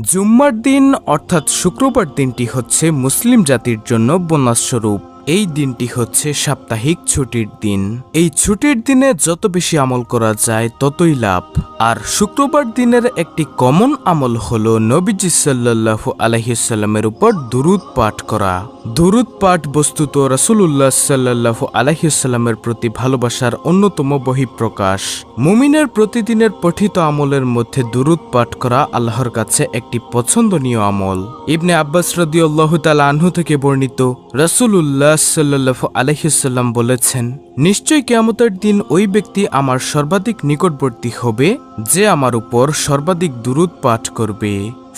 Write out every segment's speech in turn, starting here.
জুম্মার দিন অর্থাৎ শুক্রবার দিনটি হচ্ছে মুসলিম জাতির জন্য বোনাস স্বরূপ। এই দিনটি হচ্ছে সাপ্তাহিক ছুটির দিন। এই ছুটির দিনে যত বেশি আমল করা যায় ততই লাভ। আর শুক্রবার দিনের একটি কমন আমল হলো নবীজি সাল্লাল্লাহু আলাইহি সাল্লামের উপর দুরূদ পাঠ করা। দুরূদ পাঠ বস্তুত রাসূলুল্লাহ সাল্লাল্লাহু আলাইহি সাল্লামের প্রতি ভালোবাসার অন্যতম বহিঃপ্রকাশ। মুমিনের প্রতিদিনের পঠিত আমলের মধ্যে দুরূদ পাঠ করা আল্লাহর কাছে একটি পছন্দনীয় আমল। ইবনে আব্বাস রাদিয়াল্লাহু তাআলা আনহু থেকে বর্ণিত, রাসূলুল্লাহ সাল্লাল্লাহু আলাইহি সাল্লাম বলেছেন, নিশ্চয় কিয়ামতের দিন ওই ব্যক্তি আমার সর্বাধিক নিকটবর্তী হবে যে আমার উপর সর্বাধিক দুরূদ পাঠ করবে।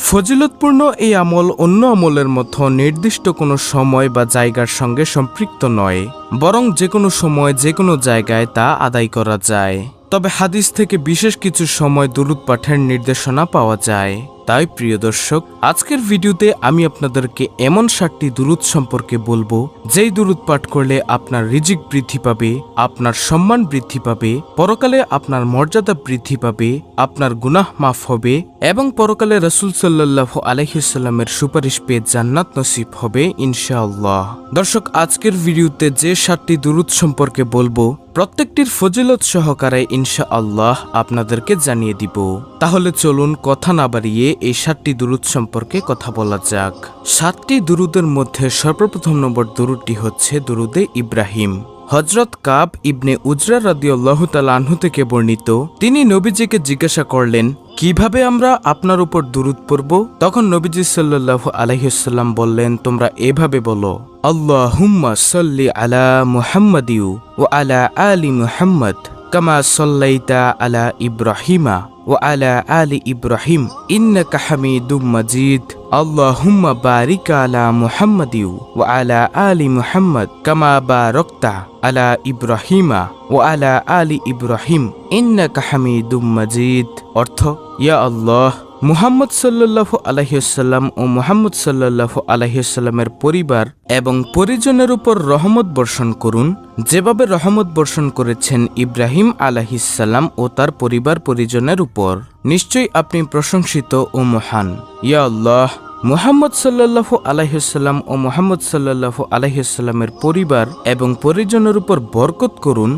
ফজিলতপূর্ণ এই আমল অন্য আমলের মতো নির্দিষ্ট কোনো সময় বা জায়গার সঙ্গে সম্পৃক্ত নয়, বরং যে কোনো সময় যে কোনো জায়গায় তা আদায় করা যায়। তবে হাদিস থেকে বিশেষ কিছু সময় দুরূদ পাঠের নির্দেশনা পাওয়া যায়। তাই প্রিয় দর্শক, আজকের ভিডিওতে আমি আপনাদেরকে এমন 7টি দুরূদ সম্পর্কে বলবো যেই দুরূদ পাঠ করলে আপনার রিজিক বৃদ্ধি পাবে, আপনার সম্মান বৃদ্ধি পাবে, পরকালে আপনার মর্যাদা বৃদ্ধি পাবে, আপনার গুনাহ মাফ হবে এবং পরকালে রাসূল সাল্লাল্লাহু আলাইহি সাল্লামের সুপারিশ পেয়ে জান্নাত নসিব হবে ইনশাআল্লাহ। দর্শক, আজকের ভিডিওতে যে 7টি দুরূদ সম্পর্কে বলবো প্রত্যেকটির ফজিলত সহকারে ইনশাআল্লাহ আপনাদেরকে জানিয়ে দিব। তাহলে চলুন কথা না বাড়িয়ে এই 7টি দুরূদ সম্পর্কে কথা বলা যাক। 7টি দুরূদের মধ্যে সর্বপ্রথম নম্বর দুরূদটি হচ্ছে দুরূদে ইব্রাহিম। হযরত কাব ইবনে উজরা রাদিয়াল্লাহু তাআলা আনহু থেকে বর্ণিত, তিনি নবীজিকে জিজ্ঞাসা করলেন, কিভাবে আমরা আপনার উপর দুরূদ পড়ব? তখন নবীজি সাল্লাল্লাহু আলাইহি ওয়াসাল্লাম বললেন, তোমরা এভাবে বলো, আল্লাহুম্মা সাল্লি আলা মুহাম্মাদিউ ওয়া আলা আলি মুহাম্মাদ কামা সাল্লাইতা আলা ইব্রাহিমা ওয়া আলা আলি ইব্রাহিম ইন্নাকা হামিদুম মাজিদ। আল্লাহুম্মা বারিক আলা মুহাম্মাদিউ ওয়া আলা আলি মুহাম্মাদ কামা বারাকতা আলা ইব্রাহিমা ওয়া আলা আলি ইব্রাহিম ইন্নাকা হামিদুম মাজিদ। অর্থ, ইয়া আল্লাহ, মুহাম্মদ সাল্লাল্লাহু আলাইহি ওয়াসাল্লাম ও মুহাম্মদ সাল্লাল্লাহু আলাইহি ওয়াসাল্লামের পরিবার এবং পরিজনের উপর রহমত বর্ষণ করুন, যেভাবে রহমত বর্ষণ করেছেন ইব্রাহিম আলাইহিস সালাম ও তার পরিবার পরিজনের উপর। নিশ্চয়ই আপনি প্রশংসিত ও মহান। ইয়া আল্লাহ, মুহাম্মদ সাল্লাল্লাহু আলাইহি ওয়াসাল্লাম ও মুহাম্মদ সাল্লাল্লাহু আলাইহি ওয়াসাল্লামের পরিবার এবং পরিজনের উপর বরকত করুন,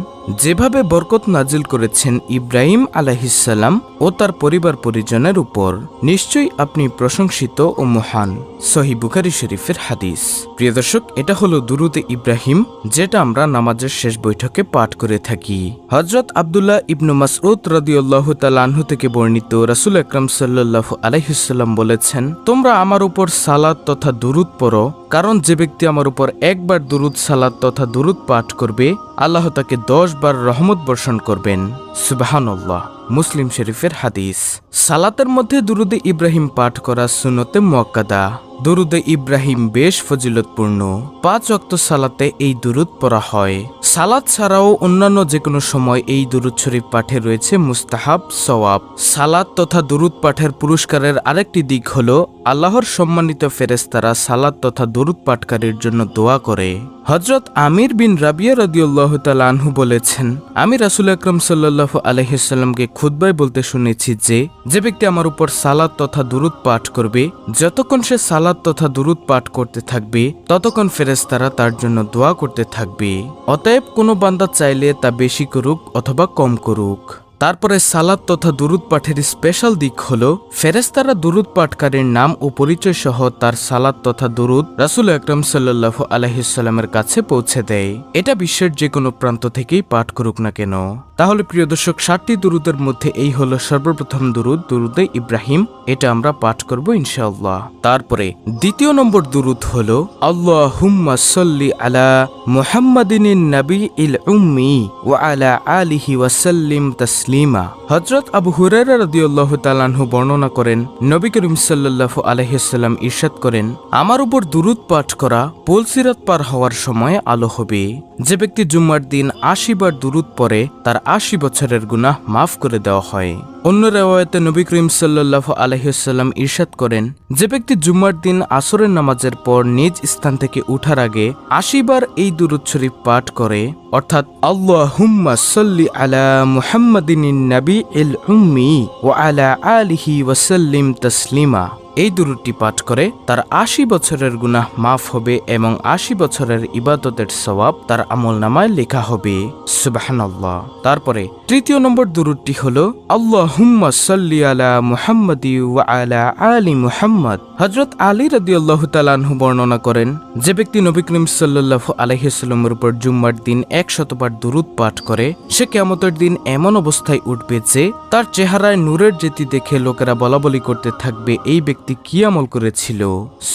যেভাবে বরকত নাজিল করেছেন ইব্রাহিম আলাইহিস সালাম ও তার পরিবার পরিজনের উপর। নিশ্চয়ই আপনি প্রশংসিত ও মহান। সহিহ বুখারী শরীফের হাদিস। প্রিয় দর্শক, এটা হলো দুরূদে ইব্রাহিম, যেটা আমরা নামাজের শেষ বৈঠকে পাঠ করে থাকি। হযরত আব্দুল্লাহ ইবনু মাসউদ রাদিয়াল্লাহু তাআলা আনহু থেকে বর্ণিত, রাসূল আকরাম সাল্লাল্লাহু আলাইহি ওয়াসাল্লাম বলেছেন, তোমরা আমার উপর সালাত তথা দুরূদ পড়ো, কারণ যে ব্যক্তি আমার উপর একবার দুরূদ সালাত তথা দুরূদ পাঠ করবে, আল্লাহ তাকে 10 বার রহমত বর্ষণ করবেন। সুবহানাল্লাহ। মুসলিম শরীফের হাদিস। সালাতের মধ্যে দুরূদে ইব্রাহিম পাঠ করা সুন্নতে মুআক্কাদা। দুরূদে ইব্রাহিম বেশ ফজিলতপূর্ণ। 5 ওয়াক্ত সালাতে এই দুরূদ পড়া হয়। সালাত ছাড়াও অন্যান্য যে কোনো সময় এই দুরূদ শরীফ পাঠে রয়েছে মুস্তাহাব সওয়াব। সালাত তথা দুরূদ পাঠের পুরস্কারের আরেকটি দিক হলো আল্লাহর সম্মানিত ফেরেশতারা সালাত তথা দুরূদ পাঠকারীর জন্য দোয়া করে। হযরত আমির বিন রাবিয়া রাদিয়াল্লাহু তাআলা আনহু বলেছেন, আমি রাসূল আকরাম সাল্লাল্লাহু আলাইহি ওয়াসাল্লামকে খুতবায় বলতে শুনেছি যে ব্যক্তি আমার উপর সালাত তথা দুরূদ পাঠ করবে, যতক্ষণ সে সালাত তথা দুরূদ পাঠ করতে থাকবে ততক্ষণ ফেরেশতারা তার জন্য দোয়া করতে থাকবে। অতএব কোনো বান্দা চাইলে তা বেশি করুক অথবা কম করুক। তারপরে সালাত তথা দুরূদ পাঠের স্পেশাল দিক হলো ফেরেশতারা দুরূদ পাঠকারীর নাম ও পরিচয় সহ তার সালাত তথা দুরূদ রাসূল আকরাম সাল্লাল্লাহু আলাইহি ওয়াসাল্লামের কাছে পৌঁছে দেয়। এটা বিশ্বের যে কোনো প্রান্ত থেকেই পাঠ করুক না কেন। তাহলে প্রিয় দর্শক, 7টি দুরূদের মধ্যে এই হলো সর্বপ্রথম দুরূদ, দুরূদে ইব্রাহিম। এটা আমরা পাঠ করব ইনশাআল্লাহ। তারপরে দ্বিতীয় নম্বর দুরূদ হলো আল্লাহুম্মা সাল্লি আলা মুহাম্মাদিনিন নাবিয়িল উম্মি ওয়া আলা আলিহি ওয়া সাল্লিম তাসলিমা। হযরত আবু হুরায়রা রাদিয়াল্লাহু তাআলা আনহু বর্ণনা করেন, নবী করিম সাল্লাল্লাহু আলাইহি ওয়াসাল্লাম ইরশাদ করেন, আমার উপর দুরূদ পাঠ করা পুলসিরাত পার হওয়ার সময় আলো হবে। যে ব্যক্তি জুম্মার দিন 80 বার দুরূদ পড়ে তার 80 বছরের গুনাহ মাফ করে দেওয়া হয়। অন্য রিওয়ায়াতে নবী করিম সাল্লাল্লাহু আলাইহি ওয়াসাল্লাম ইরশাদ করেন, যে ব্যক্তি জুম্মার দিন আসরের নামাজের পর নিজ স্থান থেকে উঠার আগে 80 বার এই দুরূদ শরীফ পাঠ করে, অর্থাৎ আল্লাহুম্মা সাল্লি আলা মুহাম্মাদিনিন নাবিয়িল উম্মি ওয়া আলা আলিহি ওয়া সাল্লিম তাসলিমা, এই দুরূদটি পাঠ করে তার ৮০ বছরের গুনাহ মাফ হবে এবং ৮০ বছরের ইবাদতের সওয়াব তার আমলনামায় লেখা হবে। সুবহানাল্লাহ। তারপরে তৃতীয় নম্বর দুরূদটি হলো আল্লাহুম্মা সাল্লি আলা মুহাম্মাদি ওয়া আলা আলি মুহাম্মাদ। হযরত আলী রাদিয়াল্লাহু তাআলা আনহু বর্ণনা করেন, যে ব্যক্তি নবী করিম সাল্লাল্লাহু আলাইহি ওয়াসাল্লামের উপর জুম্মার দিন ১০০ বার দুরূদ পাঠ করে সে কিয়ামতের দিন এমন অবস্থায় উঠবে যে তার চেহারায় নূরের জ্যোতি দেখে লোকেরা বলাবলি করতে থাকবে, এই ব্যক্তি কি আমল করেছিল।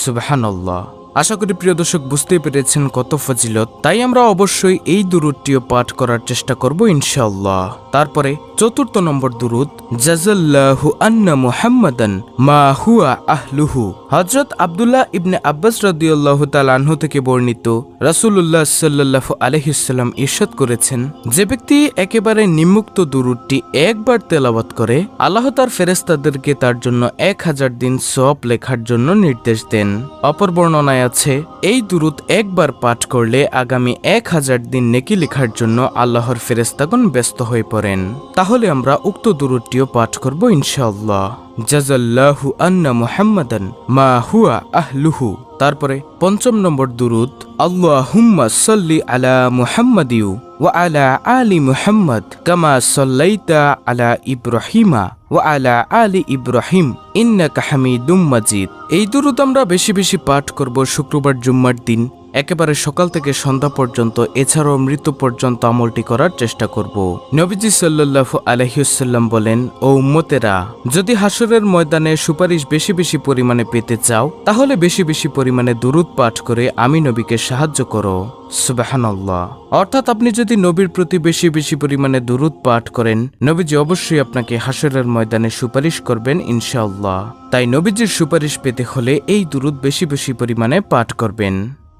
সুবহানাল্লাহ। আশা করি প্রিয় দর্শক বুঝতে পেরেছেন কত ফজিলত, তাই আমরা অবশ্যই এই দুরূদটিও পাঠ করার চেষ্টা করব ইনশাআল্লাহ। তারপরে চতুর্থ নম্বর দুরূদ জাযাল্লাহু আন্না মুহাম্মাদান মা হুয়া আহলুহু। হযরত আব্দুল্লাহ ইবনে আব্বাস রাদিয়াল্লাহু তাআলা আনহু থেকে বর্ণিত, রাসূলুল্লাহ সাল্লাল্লাহু আলাইহি ওয়াসাল্লাম ইরশাদ করেছেন, যে ব্যক্তি একেবারে নিম্মুক্ত দুরূদটি একবার তেলাওয়াত করে আল্লাহ তার ফেরেশতাদেরকে তার জন্য 1000 দিন সওয়াব লেখার জন্য নির্দেশ দেন। অপর বর্ণনায় আছে, এই দুরূদ একবার পাঠ করলে আগামী 1000 দিন নেকি লেখার জন্য আল্লাহর ফেরেশতাগণ ব্যস্ত হয়ে পড়েন। তাহলে আমরা উক্ত দুরূদটিও পাঠ করব ইনশাআল্লাহ। জাযাল্লাহু আন্না মুহাম্মাদান মা হুয়া আহলুহু। তারপরে পঞ্চম নম্বর দুরূদ আল্লাহুম্মা সাল্লি আলা মুহাম্মাদি ওয়া আলা আলি মুহাম্মাদ কামা সাল্লাইতা আলা ইব্রাহিমা ওয়া আলা আলি ইব্রাহিম ইন্নাকা হামিদুম মাজিদ। এই দুরূদ আমরা বেশি বেশি পাঠ করব শুক্রবার জুম্মার দিন একেবারে সকাল থেকে সন্ধ্যা পর্যন্ত, এছাড়াও মৃত্যু পর্যন্ত আমলটি করার চেষ্টা করব। নবীজি সাল্লাল্লাহু আলাইহি ওয়াসাল্লাম বলেন, ও উম্মতেরা, যদি হাসরের ময়দানে সুপারিশ বেশি বেশি পরিমাণে পেতে চাও তাহলে বেশি বেশি পরিমাণে দুরূদ পাঠ করে আমি নবীকে সাহায্য করো। সুবহানাল্লাহ। অর্থাৎ আপনি যদি নবীর প্রতি বেশি বেশি পরিমাণে দুরূদ পাঠ করেন, নবীজি অবশ্যই আপনাকে হাসরের ময়দানে সুপারিশ করবেন ইনশাআল্লাহ। তাই নবীজির সুপারিশ পেতে হলে এই দুরূদ বেশি বেশি পরিমাণে পাঠ করবেন।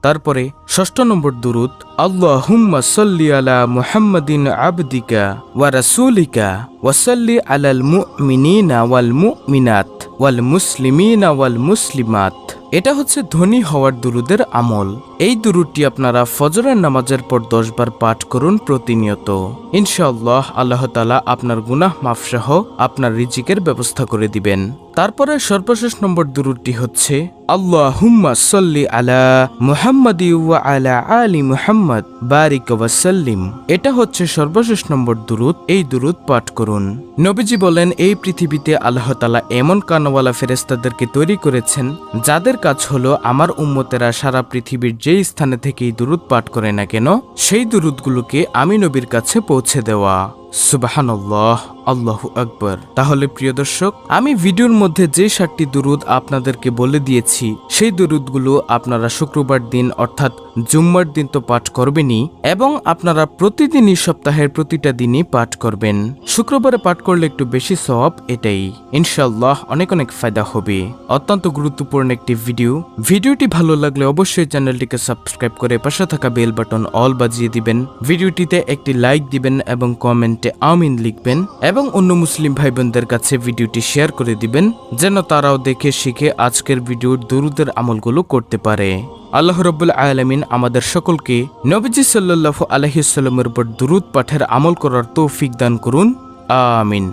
তারপরে ষষ্ঠ নম্বর দুরূদ আল্লাহুম্মা সাল্লি আলা মুহাম্মাদিন আবদিকা ওয়া রাসূলিকা ওয়া সাল্লি আলাল মুমিনিনা ওয়াল মুমিনাত ওয়াল মুসলিমিনা ওয়াল মুসলিমাত। এটা হচ্ছে ধনী হওয়ার দুরূদের আমল। এই দুরূদটি আপনারা ফজরের নামাজের পর 10 বার পাঠ করুন প্রতিনিয়ত। ইনশাআল্লাহ আল্লাহ তাআলা আপনার গুনাহ মাফ সহ আপনার রিজিকের ব্যবস্থা করে দিবেন। তারপরে সর্বশেষ নম্বর দুরূদটি হচ্ছে আল্লাহুম্মা সাল্লি আলা মুহাম্মাদি ওয়া আলা আলি মুহাম্মাদ বারিক ওয়া সাল্লিম। এটা হচ্ছে সর্বশেষ নম্বর দুরূদ। এই দুরূদ পাঠ করুন। নবীজি বলেন, এই পৃথিবীতে আল্লাহ তাআলা এমন কানওয়ালা ফেরেশতাদেরকে তৈরি করেছেন যাদের কাজ হলো আমার উম্মতেরা সারা পৃথিবীর যেই স্থানে থেকেই দুরূদ পাঠ করে না কেন সেই দুরূদগুলোকে আমি নবীর কাছে পৌঁছে দেওয়া। সুবহানাল্লাহ, আল্লাহু আকবার। তাহলে প্রিয় দর্শক, আমি ভিডিওর মধ্যে যে 7টি দুরূদ আপনাদেরকে বলে দিয়েছি সেই দুরূদগুলো আপনারা শুক্রবার দিন অর্থাৎ জুম্মার দিন তো পাঠ করবেনই, এবং আপনারা প্রতিদিনই সপ্তাহের প্রতিটা দিনই পাঠ করবেন। শুক্রবারে পাঠ করলে একটু বেশি সওয়াব, এটাই ইনশাআল্লাহ অনেক অনেক ফায়দা হবে। অত্যন্ত গুরুত্বপূর্ণ একটি ভিডিওটি ভালো লাগলে অবশ্যই চ্যানেলটিকে সাবস্ক্রাইব করে পাশে থাকা বেল বাটন অল বাজিয়ে দিবেন। ভিডিওটিতে একটি লাইক দিবেন এবং কমেন্টে আমিন লিখবেন এবং অন্য মুসলিম ভাই বোনদের কাছে ভিডিওটি শেয়ার করে দিবেন যেন তারাও দেখে শিখে আজকের ভিডিওর দুরূদের আমলগুলো করতে পারে। আল্লাহ রাব্বুল আলামিন আমাদের সকলকে নবীজি সাল্লাল্লাহু আলাইহি ওয়াসাল্লামের উপর দুরূদ পাঠের আমল করার তৌফিক দান করুন। আমিন।